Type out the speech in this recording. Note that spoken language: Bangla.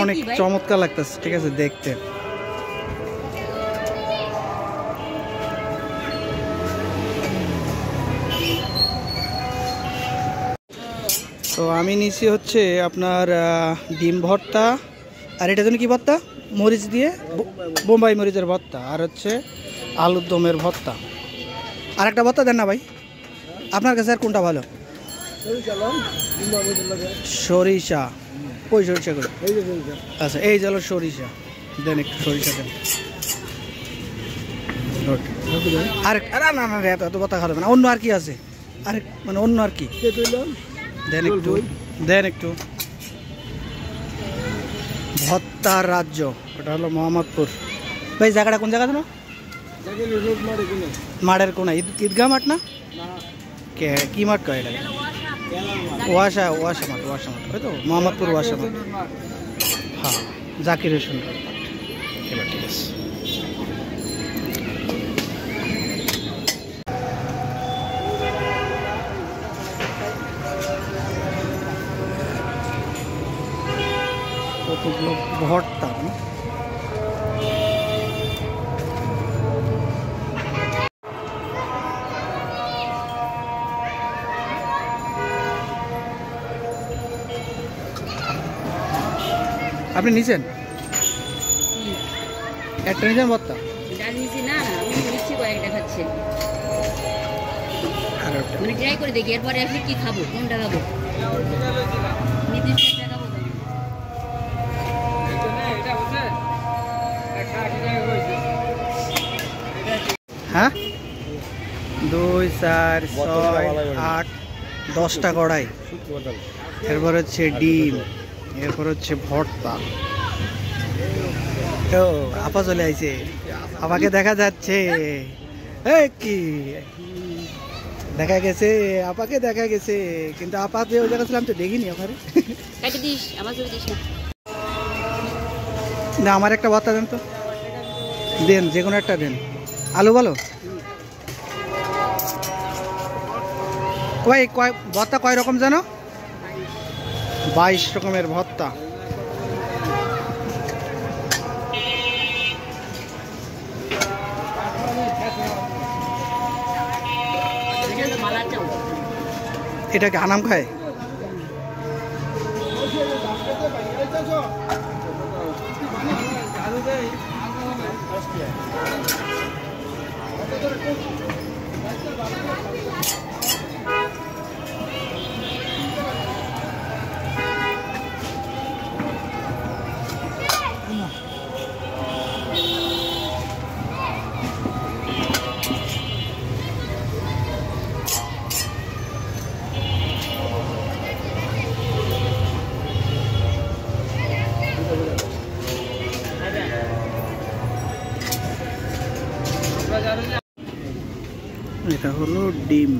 অনেক চমৎকার লাগতেছে, ঠিক আছে দেখতে। তো আমি নিছি হচ্ছে আপনার ডিম ভর্তা, আর এটা জন্য কি ভর্তা, মরিচ দিয়ে বোম্বাই মরিচের ভর্তা, আর হচ্ছে আলুর দমের ভর্তা। আর একটা ভর্তা দেন না ভাই, আপনার কাছে আর কোনটা ভালো? সরিষা, কই সরিষা করে? আচ্ছা এই চলো সরিষা দেন, একটু সরিষা দেন। আর না না না এত ভর্তা খাবে না, অন্য আর কি আছে? আর মানে অন্য আর কি দেন একটু, দেন একটু। ভর্তার রাজ্য, ওটা হলো মোহাম্মদপুর। ভাই জায়গাটা কোন জায়গা না? মাঠের কোনা, ঈদগাহ মাঠ না? কি মাঠ কয় এটা? ওয়াসা মাঠ, ওই তো মোহাম্মদপুর ওয়াসা মাঠ। হ্যাঁ, জাকির হোসেন মাঠ। এবার ঠিক আছে। কতগুলো ভর্তা, আপনি নিছেন একটা নিছেন ভর্তা? ট্রাই করে দেখি, এরপরে আপনি কি খাবো, কোনটা খাবো? হ্যাঁ 2 4 6 8 10টা কড়াই, এরপর হচ্ছে ডিম, এরপর হচ্ছে ভর্তা। তো আপা চলে আইছে, আপাকে দেখা যাচ্ছে। কি দেখা গেছে, আপাকে দেখা গেছে, কিন্তু আপা যে ওই জায়গা ছিলাম তো দেখিনি। আমার না, আমার একটা ভর্তা দেন তো, দেন যে কোনো একটা দেন। আলু বলো ভাই, ভর্তা কয় রকম জানো? 22 রকমের ভর্তা। এটা কি আনাম খায়? এটা হলো ডিম।